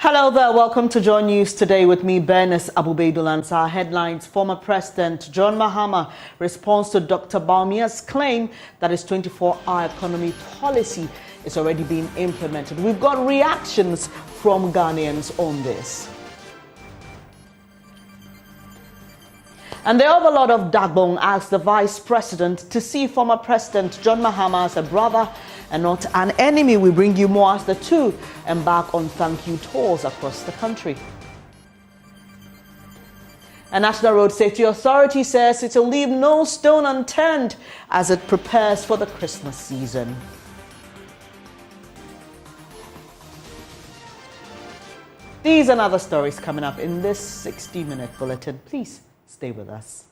Hello there, welcome to JoyNews Today with me, Bernice Abubaidulans. Our headlines: former President John Mahama responds to Dr. Bawumia's claim that his 24-hour economy policy is already being implemented. We've got reactions from Ghanaians on this. And the overlord of Dagbon asked the Vice President to see former President John Mahama as a brother and not an enemy. We bring you more as the two embark on thank you tours across the country. A National Road Safety Authority says it will leave no stone unturned as it prepares for the Christmas season. These and other stories coming up in this 60-minute bulletin. Please stay with us.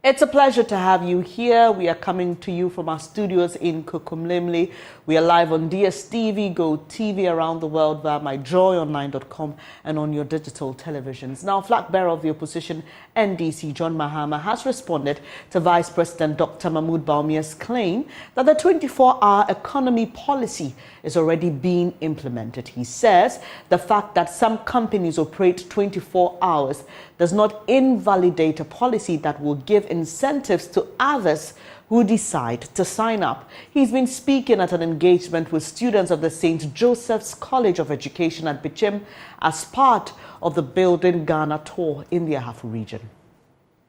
It's a pleasure to have you here. We are coming to you from our studios in Kokomlemle. We are live on DSTV, Go TV around the world via myjoyonline.com and on your digital televisions. Now, flag bearer of the opposition, NDC, John Mahama, has responded to Vice President Dr. Mahmoud Bawumia's claim that the 24-hour economy policy is already being implemented. He says the fact that some companies operate 24 hours does not invalidate a policy that will give incentives to others who decide to sign up. He's been speaking at an engagement with students of the St. Joseph's College of Education at Bichim as part of the Building Ghana tour in the Ahafo region.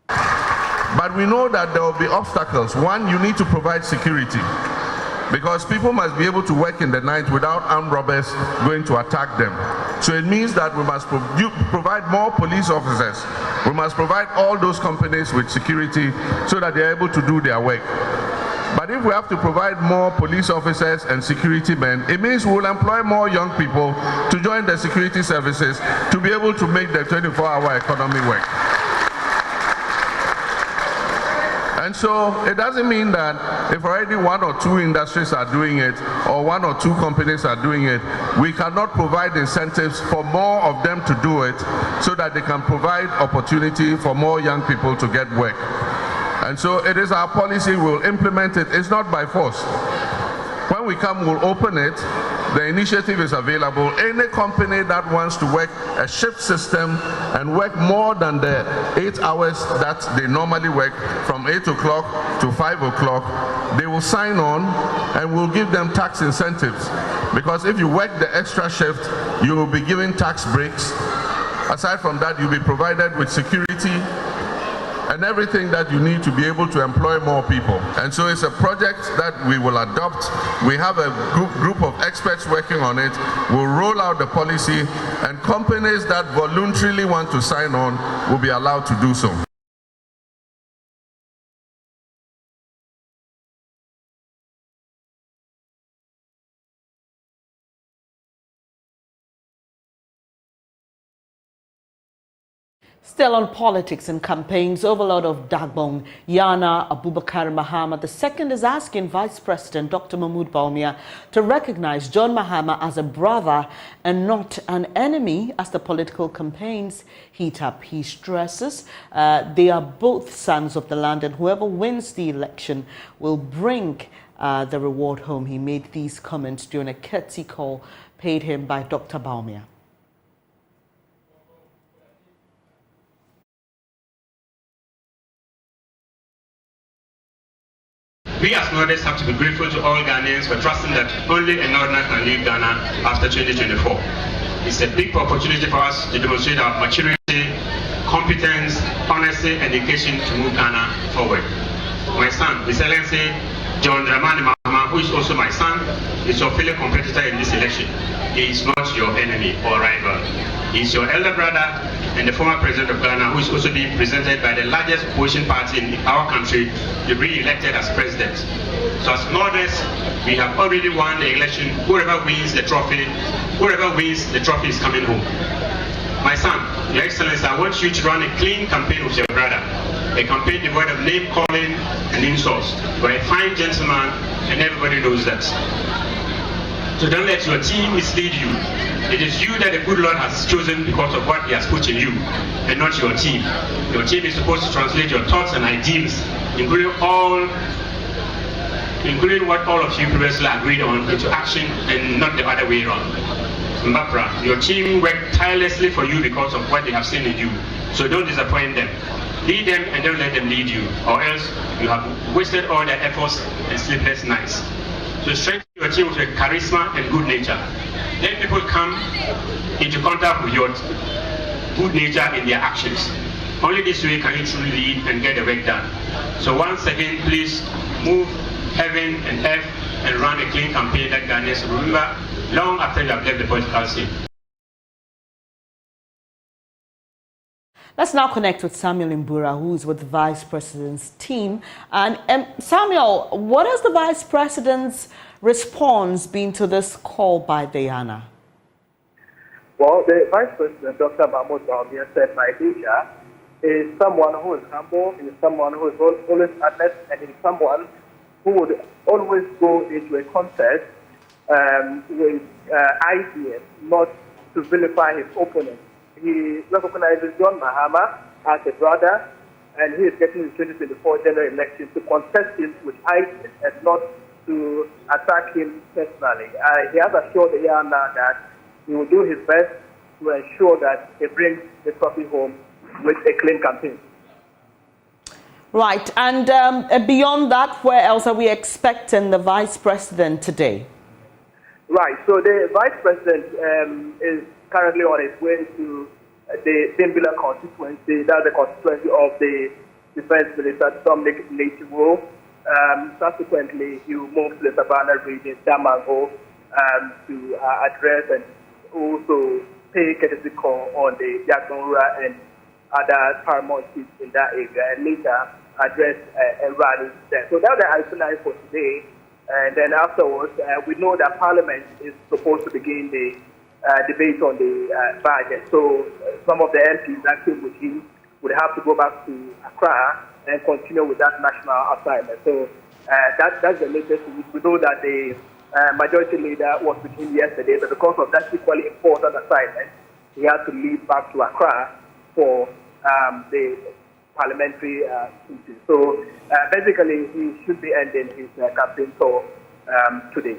But we know that there will be obstacles. One, you need to provide security, because people must be able to work in the night without armed robbers going to attack them. So it means that we must provide more police officers. We must provide all those companies with security so that they're able to do their work. But if we have to provide more police officers and security men, it means we'll employ more young people to join the security services to be able to make the 24-hour economy work. And so it doesn't mean that if already one or two industries are doing it or one or two companies are doing it, we cannot provide incentives for more of them to do it so that they can provide opportunity for more young people to get work. And so it is our policy, we'll implement it. It's not by force. When we come, we'll open it. The initiative is available. Any company that wants to work a shift system and work more than the 8 hours that they normally work, from 8 o'clock to 5 o'clock, they will sign on and we'll give them tax incentives. Because if you work the extra shift, you will be given tax breaks. Aside from that, you'll be provided with security and everything that you need to be able to employ more people. And so it's a project that we will adopt. We have a group of experts working on it. We'll roll out the policy, and companies that voluntarily want to sign on will be allowed to do so. Still on politics and campaigns, overlord of Dagbon, Naa Abubakari Mahama II is asking Vice President Dr. Mahmoud Bawumia to recognize John Mahama as a brother and not an enemy as the political campaigns heat up. He stresses they are both sons of the land, and whoever wins the election will bring the reward home. He made these comments during a courtesy call paid him by Dr. Bawumia. We as Northerners have to be grateful to all Ghanaians for trusting that only a Northerner can lead Ghana after 2024. It's a big opportunity for us to demonstrate our maturity, competence, honesty, and dedication to move Ghana forward. My son, His Excellency John Dramani Mahama, who is also my son, is your fellow competitor in this election. He is not your enemy or rival. He is your elder brother and the former president of Ghana, who is also being presented by the largest opposition party in our country to be re-elected as president. So as Northerners, we have already won the election. Whoever wins the trophy is coming home. My son, Your Excellency, I want you to run a clean campaign with your brother. a campaign devoid of name calling and insults. You're a fine gentleman, and everybody knows that. So don't let your team mislead you. It is you that the good Lord has chosen because of what He has put in you, and not your team. Your team is supposed to translate your thoughts and ideals, including what all of you previously agreed on, into action, and not the other way around. Mbapra, your team worked tirelessly for you because of what they have seen in you. So don't disappoint them. Lead them and don't let them lead you, or else you have wasted all their efforts and sleepless nights. So strengthen your team with charisma and good nature. Let people come into contact with your good nature in their actions. Only this way can you truly lead and get the work done. So once again, please move heaven and earth and run a clean campaign that Ghanaians will remember long after you have left the political scene. Let's now connect with Samuel Mbura, who is with the Vice President's team. And Samuel, what has the Vice President's response been to this call by Diana? Well, the Vice President, Dr. Bawumia, said my leader is someone who is humble, he is someone who is always honest, and he is someone who would always go into a contest with ideas, not to vilify his opponent. He recognizes John Mahama as a brother, and he is getting the 2024 general election to contest him with ideas and not to attack him personally. He has assured the Yana that he will do his best to ensure that he brings the trophy home with a clean campaign. Right, and beyond that, where else are we expecting the Vice President today? Right, so the Vice President is currently on his way to the Bimbila constituency. That's the constituency of the Defense Minister, Dominic Leitiwo. Subsequently, he will move to the Savannah region, Damango, to address and also pay courtesy call on the Yagbonra and other paramount seats in that area, and later address a rally there. So that's the itinerary for today. And then afterwards, we know that Parliament is supposed to begin the debate on the budget. So some of the MPs that came with him would have to go back to Accra and continue with that national assignment. So that's the latest. We know that the majority leader was with him yesterday, but because of that equally important assignment, he had to leave back to Accra for the parliamentary meeting. So basically, he should be ending his campaign tour today.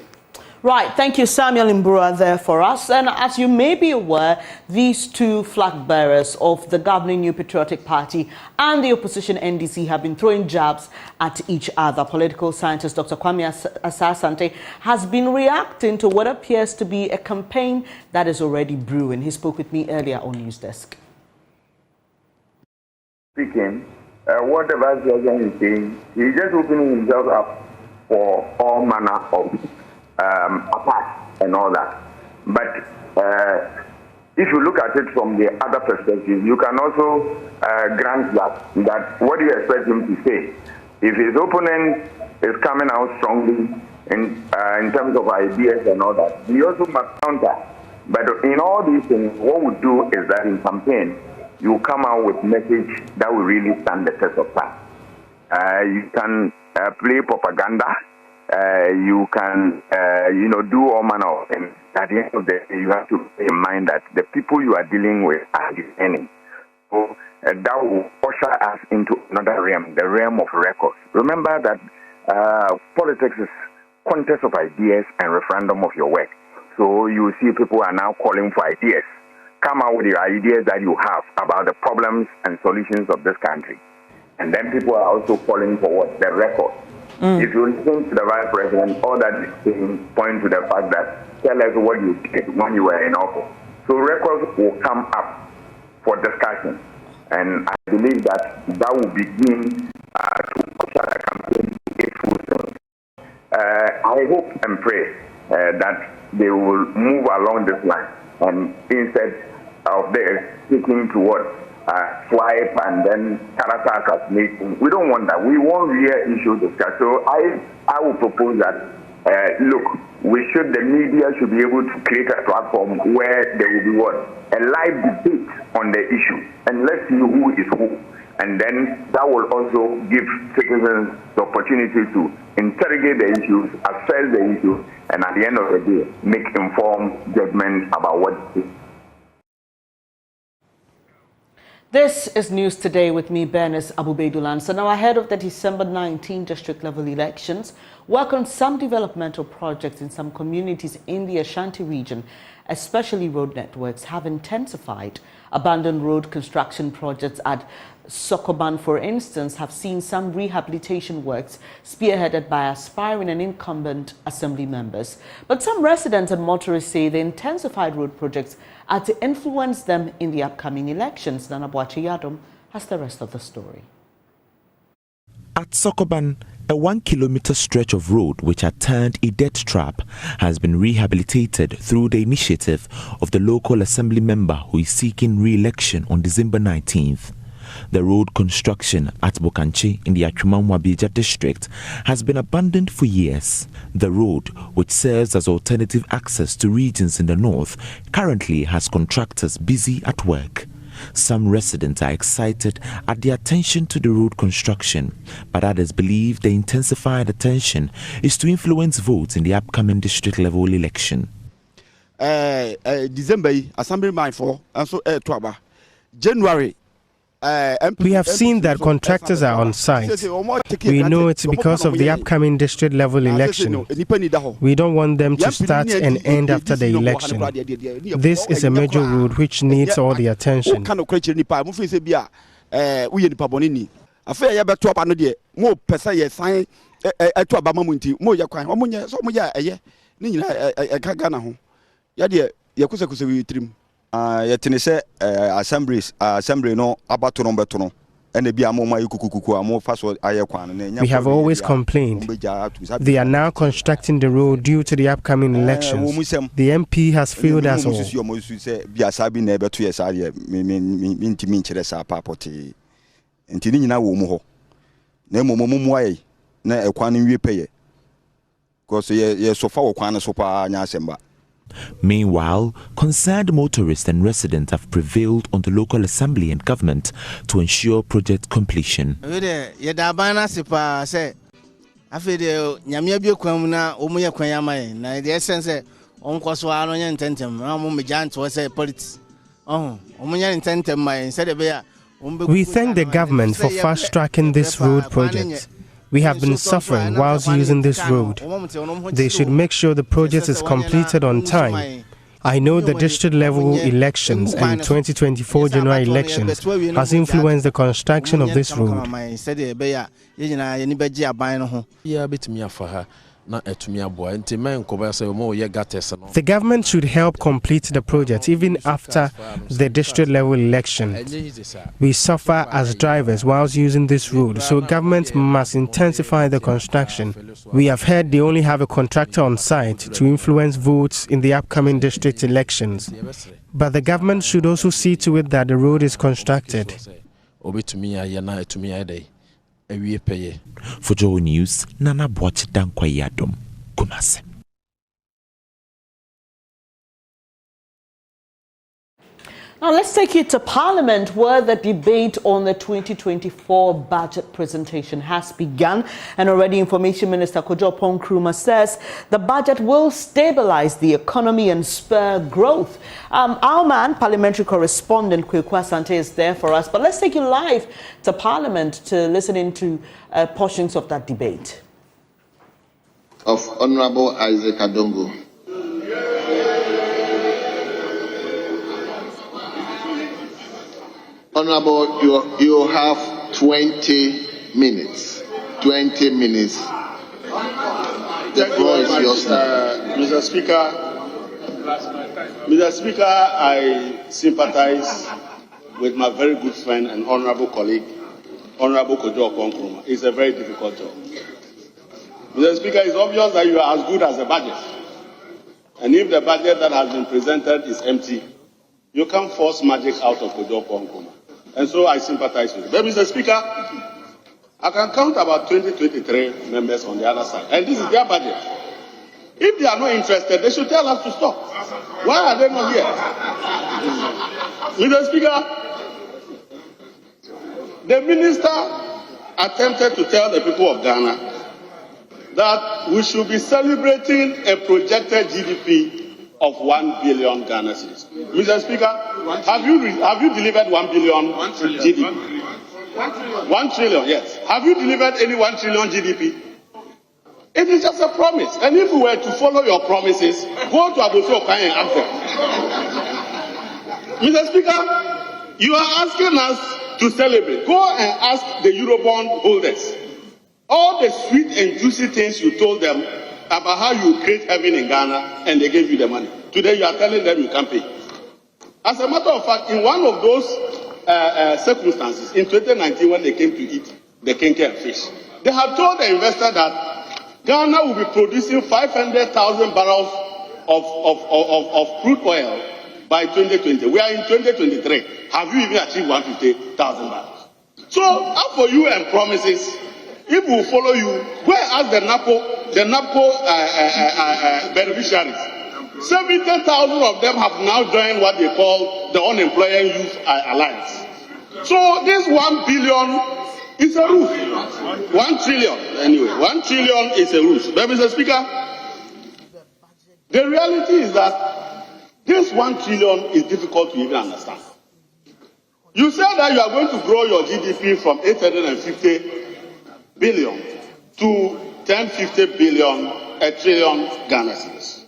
Right, thank you, Samuel Mbura, there for us. And as you may be aware, these two flag bearers of the governing New Patriotic Party and the opposition NDC have been throwing jabs at each other. Political scientist Dr. Kwame Asasante has been reacting to what appears to be a campaign that is already brewing. He spoke with me earlier on News Desk. Speaking, what the Vice President is saying, he's just opening himself up for all manner of attacks and all that. But if you look at it from the other perspective, you can also grant that what do you expect him to say? If his opponent is coming out strongly in terms of ideas and all that, he also must counter. But in all these things, what we do is that in campaign, you come out with message that will really stand the test of time. You can play propaganda. You can, do all manner of things. At the end of the day, you have to bear in mind that the people you are dealing with are the enemy. So that will usher us into another realm, the realm of records. Remember that politics is contest of ideas and referendum of your work. So you see people are now calling for ideas. Come out with the ideas that you have about the problems and solutions of this country. And then people are also calling for what? The record. If you listen to the Vice President, all that is saying point to the fact that tell us what you did when you were in office. So records will come up for discussion. And I believe that will begin to push out a campaign to get full swing. I hope and pray that they will move along this line. And instead of their sticking to what? Swipe and then character assassination. We don't want that. We want real issue discussed. So I will propose that, the media should be able to create a platform where there will be what? A live debate on the issue. And let's see who is who. And then that will also give citizens the opportunity to interrogate the issues, assess the issues, and at the end of the day, make informed judgment about what it is. This is News Today with me, Bernice Abubedulan. So now ahead of the December 19 district level elections, work on some developmental projects in some communities in the Ashanti region, especially road networks, have intensified. Abandoned road construction projects at Sokoban, for instance, have seen some rehabilitation works spearheaded by aspiring and incumbent assembly members. But some residents and motorists say the intensified road projects are to influence them in the upcoming elections. Naa Abubakari has the rest of the story. At Sokoban, a 1 kilometer stretch of road which had turned a death trap has been rehabilitated through the initiative of the local assembly member who is seeking re-election on December 19th. The road construction at Bokanchi in the Atwimamwabija district has been abandoned for years. The road, which serves as alternative access to regions in the north, currently has contractors busy at work. Some residents are excited at the attention to the road construction, but others believe the intensified attention is to influence votes in the upcoming district level election. December, assembly mind for, and so January. We have seen that contractors are on site. We know it's because of the upcoming district level election. We don't want them to start and end after the election. This is a major road which needs all the attention. Assembly no abatono betono. We have always complained. They are now constructing the road due to the upcoming elections. The MP has failed us all. Meanwhile, concerned motorists and residents have prevailed on the local assembly and government to ensure project completion. We thank the government for fast-tracking this road project. We have been suffering whilst using this road. They should make sure the project is completed on time. I know the district level elections and 2024 general elections has influenced the construction of this road. The government should help complete the project even after the district level election. We suffer as drivers whilst using this road, so government must intensify the construction. We have heard they only have a contractor on site to influence votes in the upcoming district elections. But the government should also see to it that the road is constructed. For JoyNews, Naa Abubakari Kumase. Now let's take you to Parliament, where the debate on the 2024 budget presentation has begun. And already Information Minister Kojo Nkrumah says the budget will stabilize the economy and spur growth. Our man, parliamentary correspondent Kweku Asante, is there for us. But let's take you live to Parliament to listen into portions of that debate. Of Honorable Isaac Adongo. Honorable, you have 20 minutes. 20 minutes. The floor is yours. Mr. Speaker, I sympathize with my very good friend and honorable colleague, Honorable Kojo Nkrumah. It's a very difficult job. Mr. Speaker, it's obvious that you are as good as the budget. And if the budget that has been presented is empty, you can't force magic out of Kojo Nkrumah. And so I sympathize with you. But Mr. Speaker, I can count about 23 members on the other side. And this is their budget. If they are not interested, they should tell us to stop. Why are they not here? Mr. Speaker, The minister attempted to tell the people of Ghana that we should be celebrating a projected GDP of 1 billion Ghana cedis. Mr. Speaker, have you delivered 1 billion GDP? 1 trillion, yes. Have you delivered any 1 trillion GDP? It is just a promise. And if we were to follow your promises, go to Abosi Okai and ask them. Mr. Speaker, you are asking us to celebrate. Go and ask the Eurobond holders. All the sweet and juicy things you told them about how you create heaven in Ghana, and they gave you the money. Today you are telling them you can't pay. As a matter of fact, in one of those circumstances, in 2019 when they came to eat the kenke fish, they have told the investor that Ghana will be producing 500,000 barrels of crude oil by 2020. We are in 2023. Have you even achieved 150,000 barrels? So, as for you and promises, if we follow you, go and ask the NAPCO beneficiaries. 70,000 of them have now joined what they call the Unemployed Youth Alliance. So this 1 billion is a ruse. 1 trillion, anyway. 1 trillion is a ruse. But Mr. Speaker, the reality is that this 1 trillion is difficult to even understand. You said that you are going to grow your GDP from 850 billion to 1050 billion, a trillion Ghana cedis.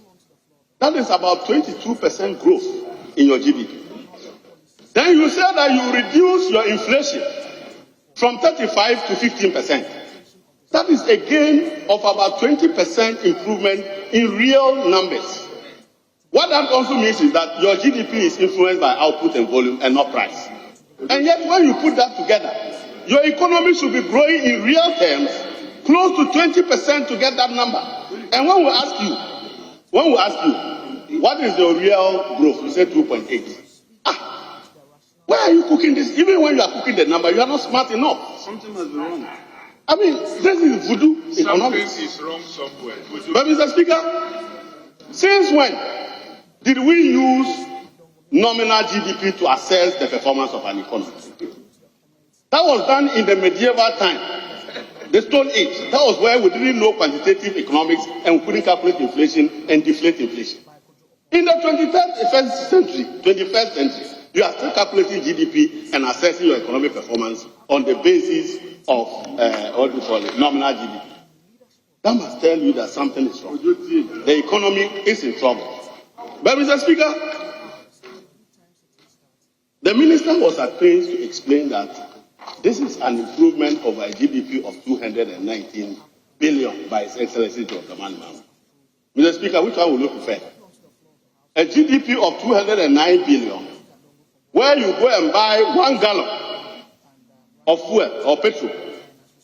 That is about 22% growth in your GDP. Then you said that you reduce your inflation from 35 to 15%. That is a gain of about 20% improvement in real numbers. What that also means is that your GDP is influenced by output and volume and not price. And yet when you put that together, your economy should be growing in real terms close to 20% to get that number. And when we ask you, what is the real growth? You say 2.8. Why are you cooking this? Even when you are cooking the number, you are not smart enough. Something must be wrong. I mean, this is voodoo economics. Something is wrong somewhere. But Mr. Speaker, since when did we use nominal GDP to assess the performance of an economy? That was done in the medieval time, the Stone Age. That was where we didn't know quantitative economics and we couldn't calculate inflation and deflate inflation. In the 21st century, you are still calculating GDP and assessing your economic performance on the basis of nominal GDP. That must tell you that something is wrong. The economy is in trouble. But Mr. Speaker, the minister was at pains to explain that this is an improvement of a GDP of 219 billion by His Excellency Dr. Mahama. Mr. Speaker, which one will you prefer? A GDP of 209 billion, where you go and buy 1 gallon of fuel or petrol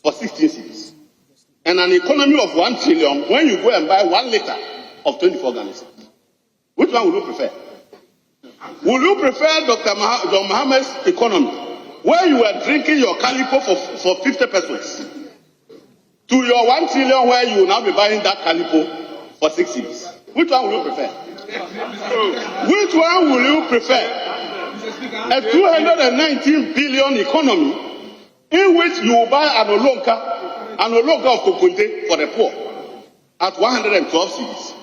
for 16 cedis, and an economy of 1 trillion, when you go and buy 1 liter of 24 Ghana cedis. Which one will you prefer? Will you prefer Dr. Mahama's economy, where you were drinking your calipo for 50 pesos, to your 1 trillion where you will now be buying that calipo for 6 cedis? Which one will you prefer? Which one will you prefer? A 219 billion economy in which you will buy an olonka of kokonte for the poor at 112 cedis,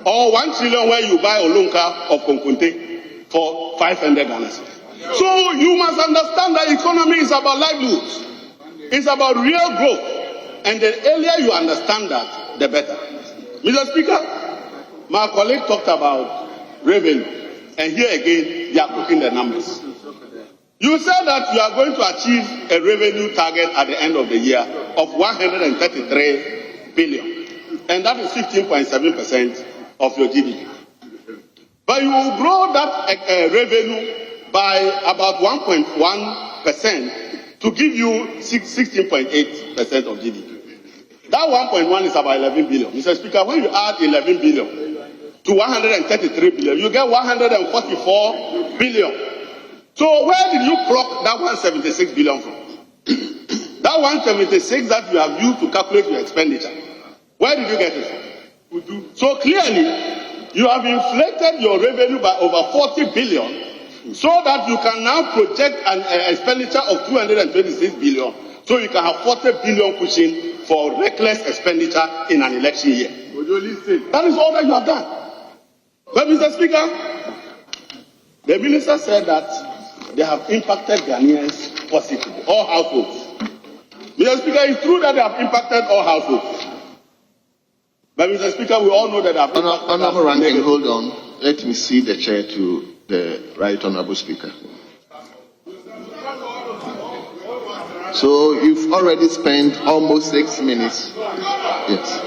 or 1 trillion where you buy olonka of kokonte for 500 Ghana cedis. So you must understand that economy is about livelihoods. It's about real growth. And the earlier you understand that, the better. Mr. Speaker, my colleague talked about revenue. And here again, they are cooking the numbers. You said that you are going to achieve a revenue target at the end of the year of 133 billion. And that is 15.7% of your GDP. But you will grow that revenue by about 1.1% to give you 16.8% of GDP. That 1.1 is about 11 billion. Mr. Speaker, when you add 11 billion to 133 billion, you get 144 billion. So where did you pluck that 176 billion from? That 176 that you have used to calculate your expenditure, where did you get it from? So clearly, you have inflated your revenue by over 40 billion so that you can now project an expenditure of 226 billion, so you can have 40 billion cushion for reckless expenditure in an election year. That is all that you have done. But Mr. Speaker, the minister said that they have impacted Ghanaians positively, all households. Mr. Speaker, it's true that they have impacted all households. But Mr. Speaker, we all know that they have impacted Honorable Ranking, hold on. Let me see the chair to the right honorable speaker. So you've already spent almost 6 minutes. Yes.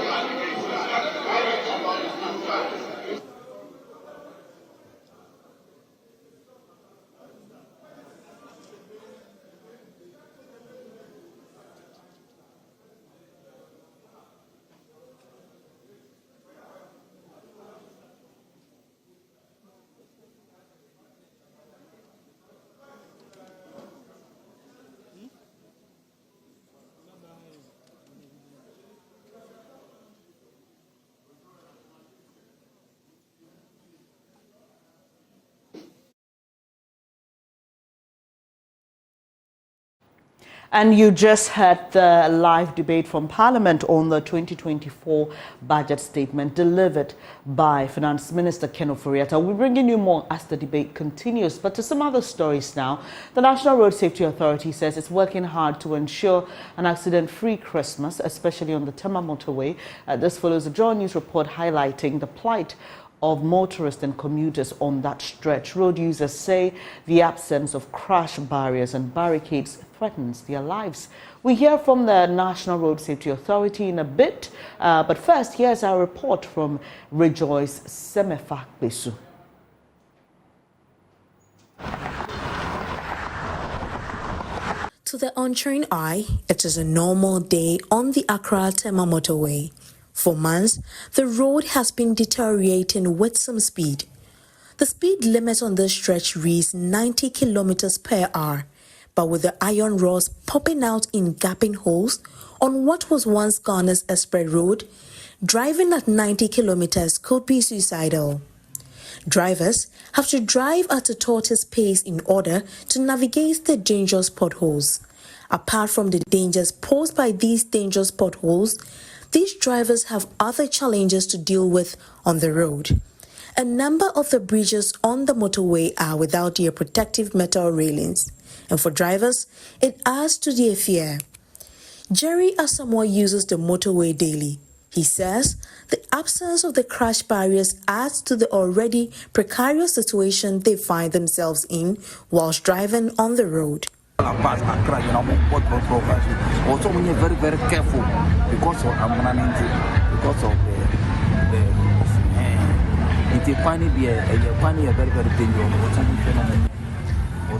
And you just heard the live debate from Parliament on the 2024 budget statement delivered by Finance Minister Ken Ofori-Atta. We're bringing you more as the debate continues. But to some other stories now, the National Road Safety Authority says it's working hard to ensure an accident-free Christmas, especially on the Tema motorway. This follows a JoyNews report highlighting the plight of motorists and commuters on that stretch. Road users say the absence of crash barriers and barricades threatens their lives. We hear from the National Road Safety Authority in a bit, but first, here's our report from Rejoice Semefakbesu. To the untrained eye, it is a normal day on the Accra-Tema motorway. For months, the road has been deteriorating with some speed. The speed limit on this stretch reads 90 kilometers per hour, but with the iron rods popping out in gaping holes on what was once Ghana's express road, driving at 90 kilometers could be suicidal. Drivers have to drive at a tortoise pace in order to navigate the dangerous potholes. Apart from the dangers posed by these dangerous potholes, these drivers have other challenges to deal with on the road. A number of the bridges on the motorway are without their protective metal railings, and for drivers, it adds to their fear. Jerry Asamoah uses the motorway daily. He says the absence of the crash barriers adds to the already precarious situation they find themselves in whilst driving on the road. Also, when you're very, very careful because of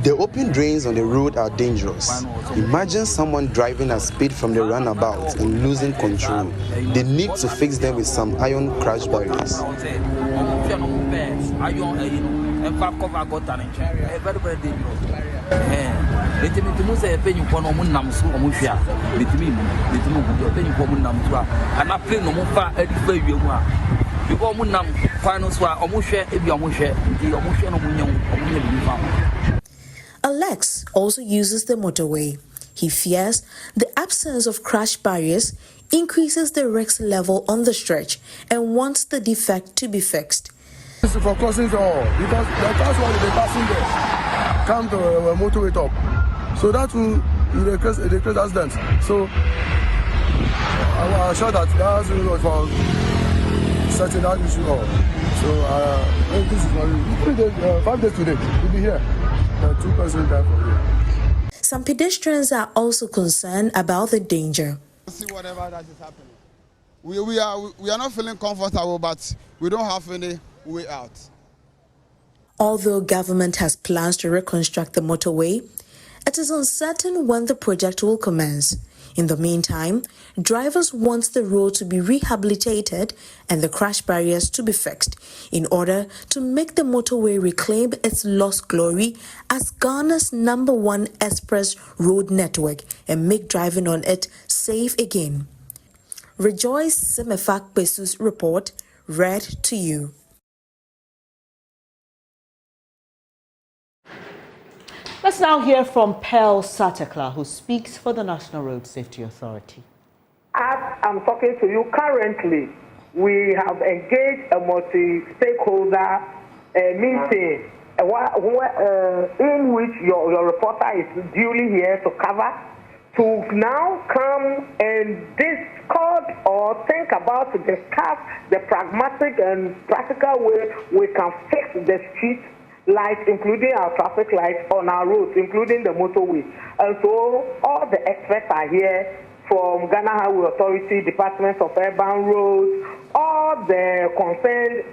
The open drains on the road are dangerous. Imagine someone driving at speed from the runabout and losing control. They need to fix them with some iron crash barriers. Alex also uses the motorway. He fears the absence of crash barriers increases the risk level on the stretch and wants the defect to be fixed. This is for crossing all because the cars will be passing there come to a motorway top, so that will decrease accidents. So I'm sure that that's for setting that issue up. So this is for 5 days today. We'll be here. 2 persons died from here. Some pedestrians are also concerned about the danger. See whatever that is happening. We are not feeling comfortable, but we don't have any way out. Although government has plans to reconstruct the motorway, it is uncertain when the project will commence. In the meantime, drivers want the road to be rehabilitated and the crash barriers to be fixed in order to make the motorway reclaim its lost glory as Ghana's #1 express road network and make driving on it safe again. Rejoice Semefakbesu's report, read to you. Let's now hear from Pearl Satakla, who speaks for the National Road Safety Authority. As I'm talking to you currently, we have engaged a multi-stakeholder meeting in which your reporter is duly here to cover, to now come and discuss or think about, to discuss the pragmatic and practical way we can fix the street lights, including our traffic lights on our roads, including the motorway. And so all the experts are here from Ghana Highway Authority, Department of Urban Roads, all the concerned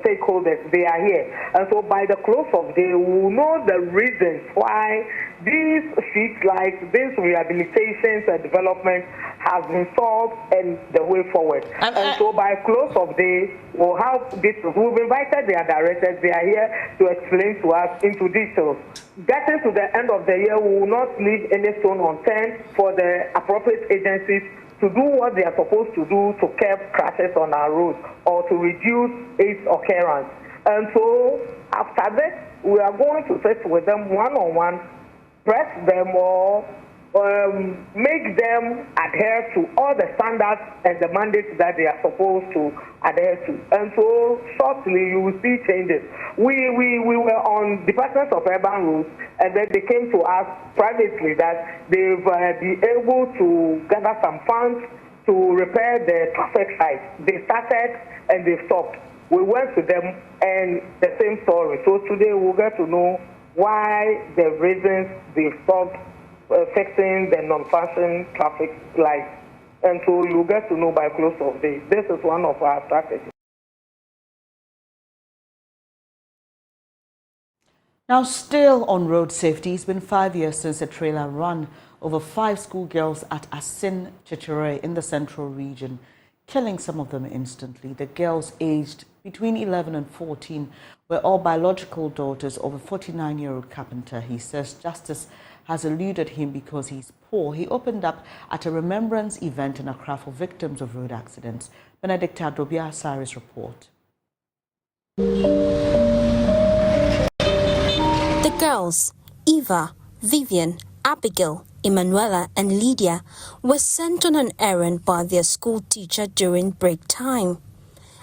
stakeholders, they are here. And so by the close of the day, we will know the reasons why these street lights, these rehabilitations and development have been solved and the way forward. And so by close of day, we'll have this. We've invited their directors. They are here to explain to us into details. Getting to the end of the year, we will not leave any stone unturned for the appropriate agencies to do what they are supposed to do to curb crashes on our roads or to reduce its occurrence. And so after this, we are going to sit with them one-on-one, press them or make them adhere to all the standards and the mandates that they are supposed to adhere to. And so shortly you will see changes. We were on Department of Urban Roads, and then they came to us privately that they've been able to gather some funds to repair the traffic lights. They started and they stopped. We went to them and the same story. So today we'll get to know why the reasons they stopped fixing the non-functioning traffic lights. And so you get to know by close of day. This is one of our strategies. Now, still on road safety, it's been 5 years since a trailer ran over 5 schoolgirls at Asin Chichere in the central region, killing some of them instantly. The girls, aged between 11 and 14, were all biological daughters of a 49-year-old carpenter. He says justice has eluded him because he's poor. He opened up at a remembrance event in Accra for victims of road accidents. Benedict Adobia, Cyrus report. The girls, Eva, Vivian, Abigail, Emanuela and Lydia, were sent on an errand by their school teacher during break time.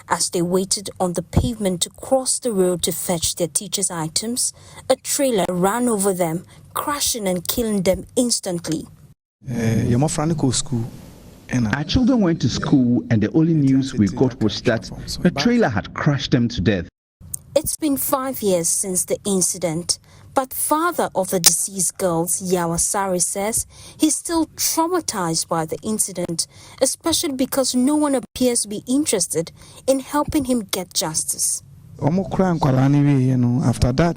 As they waited on the pavement to cross the road to fetch their teacher's items, a trailer ran over them, crashing and killing them instantly. Our children went to school and the only news we got was that a trailer had crashed them to death. It's been 5 years since the incident, but father of the deceased girls, Yawasari, says he's still traumatized by the incident, especially because no one appears to be interested in helping him get justice. After that,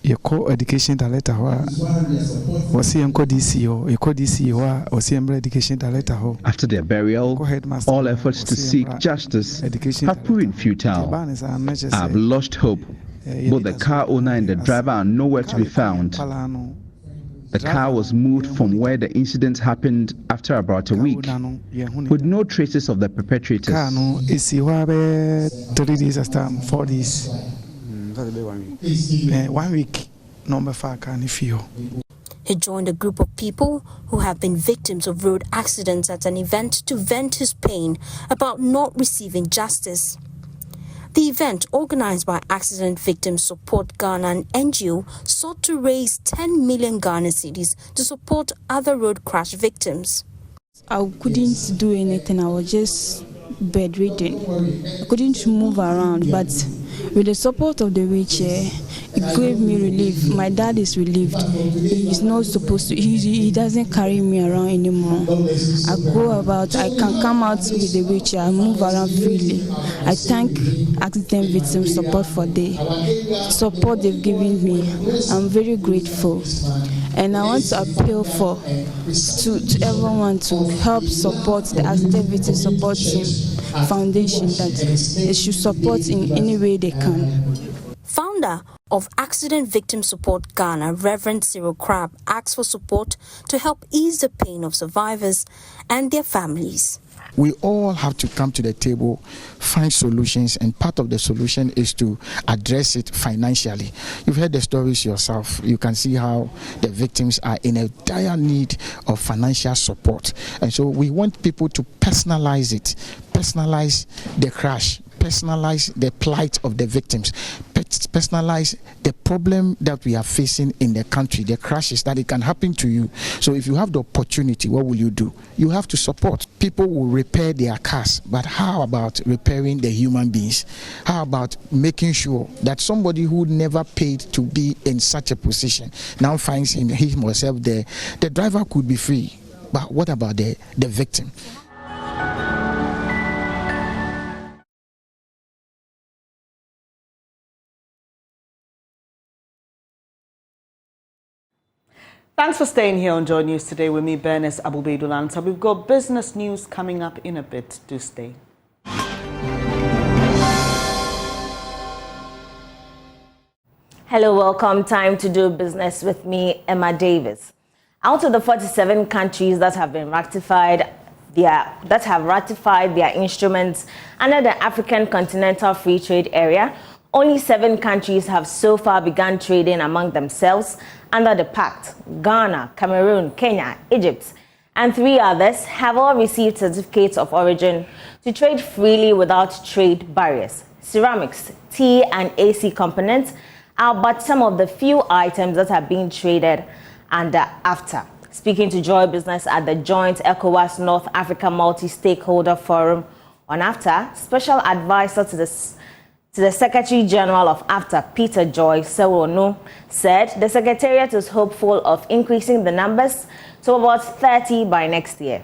you call education director was education director. After their burial, all efforts to seek justice have proven futile. I've lost hope. Both the car owner and the driver are nowhere to be found. The car was moved from where the incident happened after about a week, with no traces of the perpetrators. 3 days after 4 days. 1 week, number 5 can feel. He joined a group of people who have been victims of road accidents at an event to vent his pain about not receiving justice. The event, organized by Accident Victims Support Ghana and NGO, sought to raise 10 million Ghana cedis to support other road crash victims. I couldn't do anything. I was just bedridden. I couldn't move around, but with the support of the wheelchair, it gave me relief. My dad is relieved. He's not supposed to, he doesn't carry me around anymore. I go about, I can come out with the wheelchair, I move around freely. I thank Accident Victims Support for the support they've given me. I'm very grateful. And I want to appeal to everyone to help support the Accident Victims Support Team Foundation, that they should support in any way they can. Founder of Accident Victim Support Ghana, Reverend Cyril Crab, asks for support to help ease the pain of survivors and their families. We all have to come to the table, find solutions, and part of the solution is to address it financially. You've heard the stories yourself. You can see how the victims are in a dire need of financial support. And so we want people to personalize it, personalize the crash, personalize the plight of the victims, personalize the problem that we are facing in the country, the crashes that it can happen to you. So if you have the opportunity, what will you do? You have to support. People will repair their cars, but how about repairing the human beings? How about making sure that somebody who never paid to be in such a position now finds him or herself there? The driver could be free, but what about the victim? Thanks for staying here on Joy News Today with me, Bernice Abubedulansa. We've got business news coming up in a bit. Do stay. Hello, welcome. Time to do business with me, Emma Davis. Out of the 47 countries that have ratified their instruments under the African Continental Free Trade Area, only 7 countries have so far begun trading among themselves under the pact. Ghana, Cameroon, Kenya, Egypt, and 3 others have all received certificates of origin to trade freely without trade barriers. Ceramics, tea, and AC components are but some of the few items that are being traded under AfTA. Speaking to Joy Business at the joint ECOWAS North Africa Multi-Stakeholder Forum on AfTA, Special Advisor to the Secretary General of AfTA, Peter Joy Sewonu, said the Secretariat is hopeful of increasing the numbers to about 30 by next year.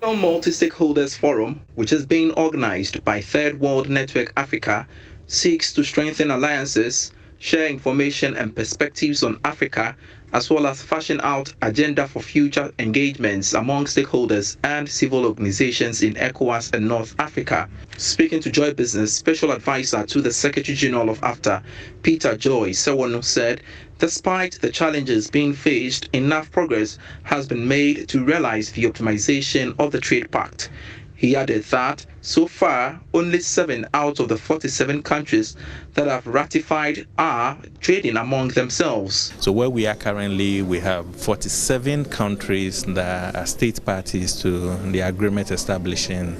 The Multi-Stakeholders Forum, which is being organized by Third World Network Africa, seeks to strengthen alliances, share information and perspectives on Africa, as well as fashion out agenda for future engagements among stakeholders and civil organizations in ECOWAS and North Africa. Speaking to Joy Business, Special Advisor to the Secretary General of AfTA, Peter Joy Sewonu, said despite the challenges being faced, enough progress has been made to realize the optimization of the trade pact. He added that so far, only 7 out of the 47 countries that have ratified are trading among themselves. So where we are currently, we have 47 countries that are state parties to the agreement establishing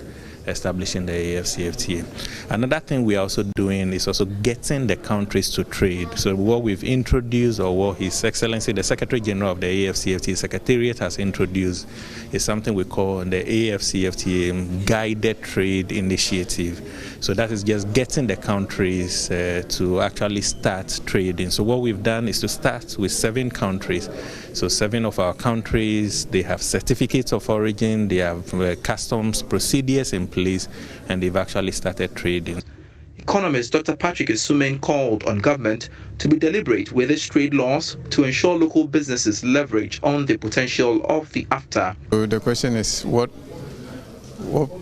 the AFCFTA. Another thing we are also doing is also getting the countries to trade. So what we've introduced, or what His Excellency the Secretary General of the AFCFTA Secretariat has introduced, is something we call the AFCFTA Guided Trade Initiative. So that is just getting the countries to actually start trading. So what we've done is to start with 7 countries. So 7 of our countries, they have certificates of origin, they have customs procedures in place, and they've actually started trading. Economist Dr. Patrick Isumen called on government to be deliberate with its trade laws to ensure local businesses leverage on the potential of the AfTA. So the question is, what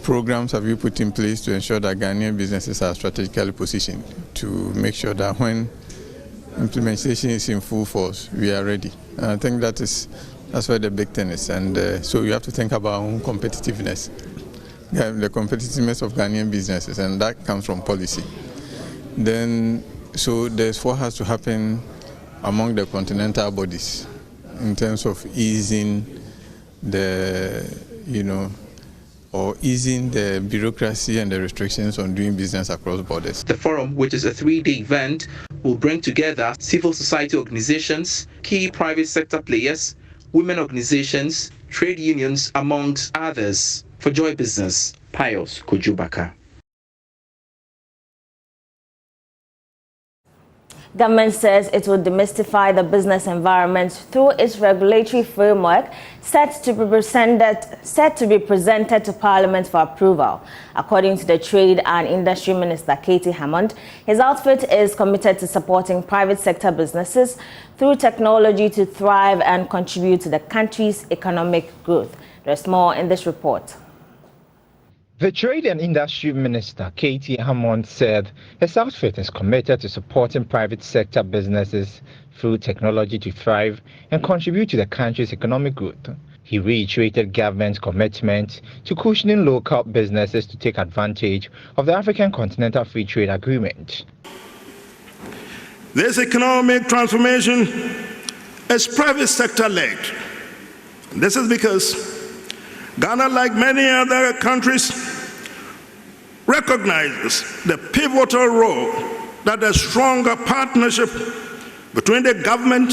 programs have you put in place to ensure that Ghanaian businesses are strategically positioned to make sure that when implementation is in full force, we are ready? And I think that's where the big thing is. And so you have to think about our own competitiveness, the competitiveness of Ghanaian businesses, and that comes from policy. Then, so there's what has to happen among the continental bodies in terms of easing easing the bureaucracy and the restrictions on doing business across borders. The forum, which is a 3-day event, will bring together civil society organizations, key private sector players, women organizations, trade unions, amongst others. For Joy Business, Pius Kojubaka. Government says it will demystify the business environment through its regulatory framework set to be presented to Parliament for approval. According to the Trade and Industry Minister, Katie Hammond, his outfit is committed to supporting private sector businesses through technology to thrive and contribute to the country's economic growth. There's more in this report. The Trade and Industry Minister, Katie Hammond, said his outfit is committed to supporting private sector businesses through technology to thrive and contribute to the country's economic growth. He reiterated government's commitment to cushioning local businesses to take advantage of the African Continental Free Trade Agreement. This economic transformation is private sector led. This is because Ghana, like many other countries, recognizes the pivotal role that a stronger partnership between the government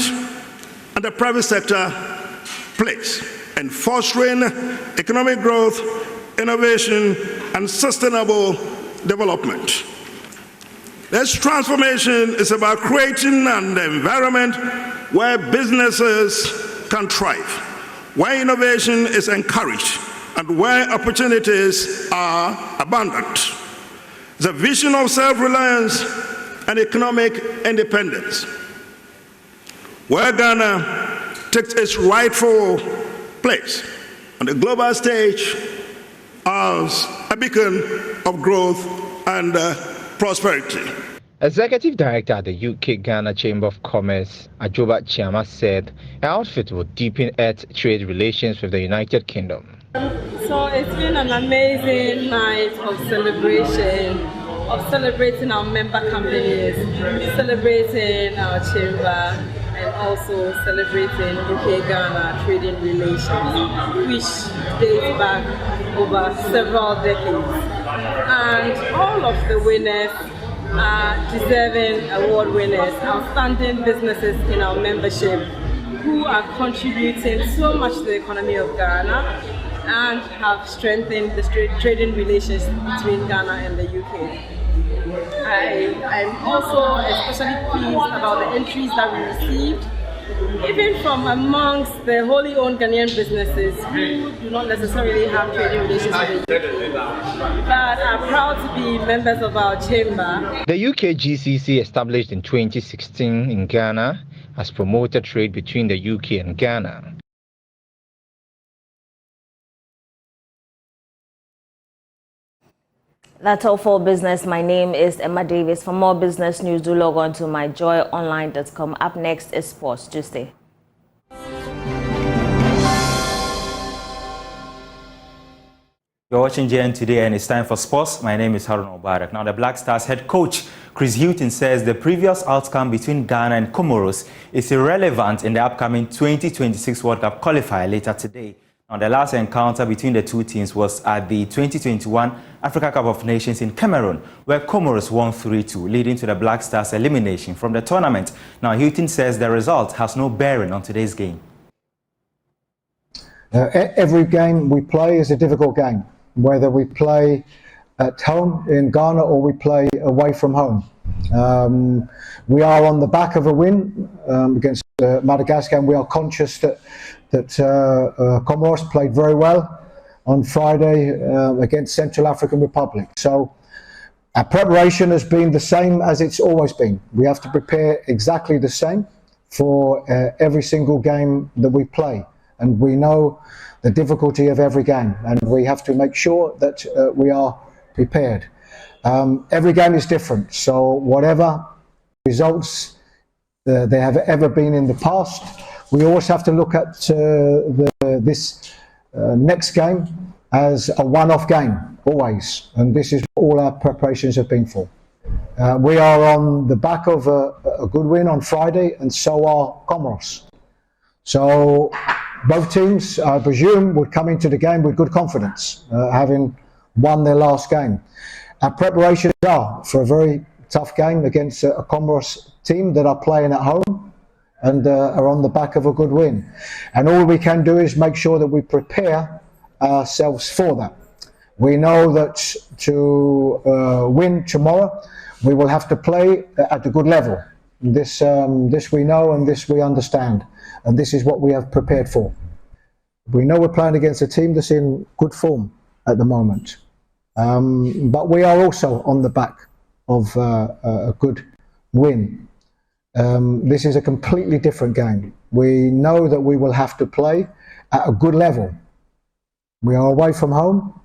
and the private sector plays in fostering economic growth, innovation, and sustainable development. This transformation is about creating an environment where businesses can thrive, where innovation is encouraged, and where opportunities are abundant. The vision of self-reliance and economic independence, where Ghana takes its rightful place on the global stage as a beacon of growth and prosperity. Executive Director at the UK Ghana Chamber of Commerce, Ajoba Chiama, said her outfit will deepen its trade relations with the United Kingdom. So it's been an amazing night of celebration, of celebrating our member companies, celebrating our chamber, and also celebrating UK-Ghana trading relations, which dates back over several decades. And all of the winners are deserving award winners, outstanding businesses in our membership who are contributing so much to the economy of Ghana and have strengthened the trading relations between Ghana and the UK. I'm also especially pleased about the entries that we received, even from amongst the wholly owned Ghanaian businesses who do not necessarily have trading relations with the UK, but are proud to be members of our chamber. The UK GCC, established in 2016 in Ghana, has promoted trade between the UK and Ghana. That's all for business. My name is Emma Davis. For more business news, do log on to myjoyonline.com. Up next is sports. Do stay. You're watching JN Today and it's time for sports. My name is Harun Obarak. Now, the Black Stars head coach Chris Hughton says the previous outcome between Ghana and Comoros is irrelevant in the upcoming 2026 World Cup qualifier later today. Now, the last encounter between the two teams was at the 2021 Africa Cup of Nations in Cameroon, where Comoros won 3-2, leading to the Black Stars' elimination from the tournament. Now, Hughton says the result has no bearing on today's game. Every game we play is a difficult game, whether we play at home in Ghana or we play away from home. We are on the back of a win against Madagascar, and we are conscious that Comoros played very well on Friday against Central African Republic. So our preparation has been the same as it's always been. We have to prepare exactly the same for every single game that we play. And we know the difficulty of every game, and we have to make sure that we are prepared. Every game is different, so whatever results there have ever been in the past, we always have to look at this next game as a one-off game, always. And this is what all our preparations have been for. We are on the back of a good win on Friday, and so are Comoros. So both teams, I presume, would come into the game with good confidence, having won their last game. Our preparations are for a very tough game against a Comoros team that are playing at home and are on the back of a good win. And all we can do is make sure that we prepare ourselves for that. We know that to win tomorrow, we will have to play at a good level. This we know, and this we understand, and this is what we have prepared for. We know we're playing against a team that's in good form at the moment, but we are also on the back of a good win. This is a completely different game. We know that we will have to play at a good level. We are away from home,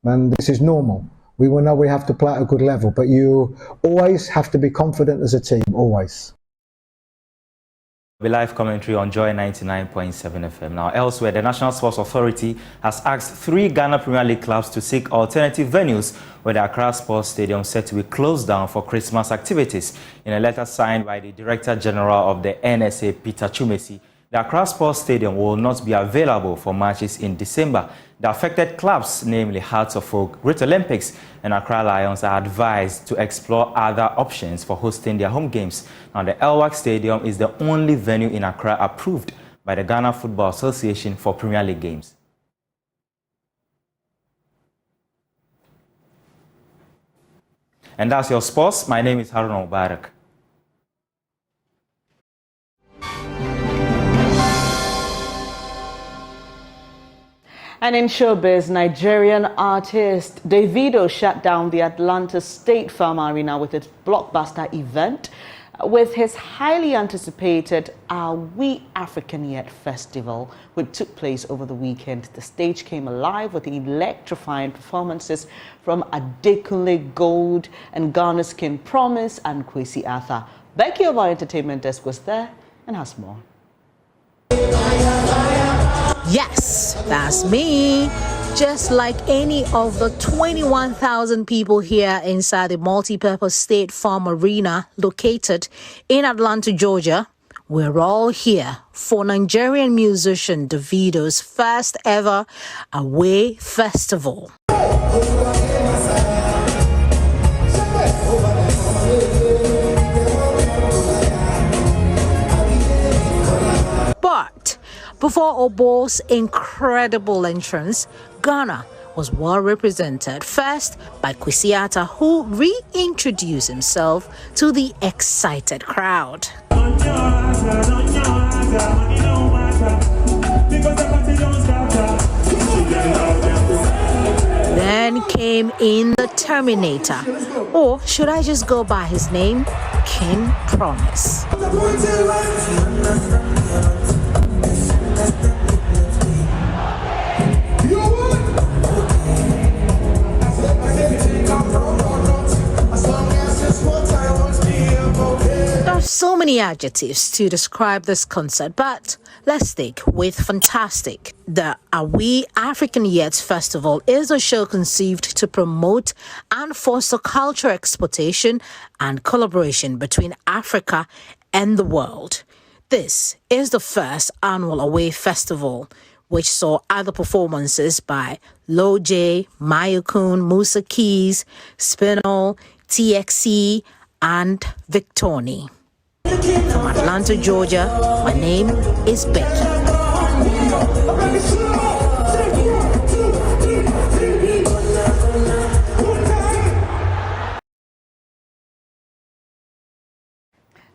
and this is normal. We will know we have to play at a good level, but you always have to be confident as a team, always. Be live commentary on Joy 99.7 FM. Now, elsewhere, the National Sports Authority has asked 3 Ghana Premier League clubs to seek alternative venues where the Accra Sports Stadium set to be closed down for Christmas activities. In a letter signed by the Director General of the NSA, Peter Chumesi, the Accra Sports Stadium will not be available for matches in December. The affected clubs, namely Hearts of Oak, Great Olympics and Accra Lions, are advised to explore other options for hosting their home games. Now, the Elwak Stadium is the only venue in Accra approved by the Ghana Football Association for Premier League games. And that's your sports. My name is Haruna Mubarak. And in showbiz, Nigerian artist Davido shut down the Atlanta State Farm Arena with its blockbuster event with his highly anticipated Are We African Yet festival, which took place over the weekend. The stage came alive with electrifying performances from Adekunle Gold and Ghana's King Promise and Kwesi Arthur. Becky of our entertainment desk was there and has more. Yes, that's me. Just like any of the 21,000 people here inside the multi-purpose State Farm Arena located in Atlanta, Georgia, we're all here for Nigerian musician Davido's first ever Away Festival. But before Obo's incredible entrance, Ghana was well represented, first by Kwesi Arthur, who reintroduced himself to the excited crowd. Then came in the Terminator, or should I just go by his name, King Promise. There are so many adjectives to describe this concert, but let's stick with fantastic. The Are We African Yet Festival is a show conceived to promote and foster cultural exportation and collaboration between Africa and the world. This is the first annual Away Festival, which saw other performances by Lo J, Mayukun, Musa Keys, Spinal, TXC, and Victoni. From Atlanta, Georgia, my name is Becky.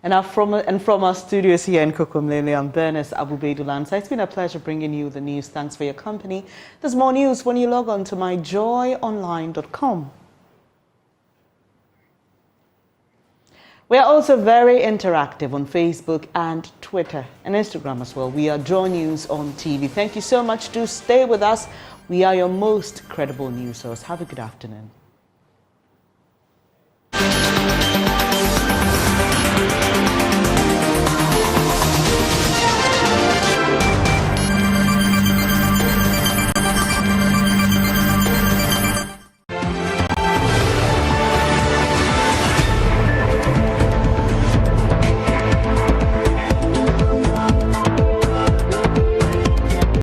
And from our studios here in Kokomlele, I'm Bernice Abubedulansa. It's been a pleasure bringing you the news. Thanks for your company. There's more news when you log on to myjoyonline.com. We are also very interactive on Facebook and Twitter and Instagram as well. We are JoyNews on TV. Thank you so much. Do stay with us. We are your most credible news source. Have a good afternoon.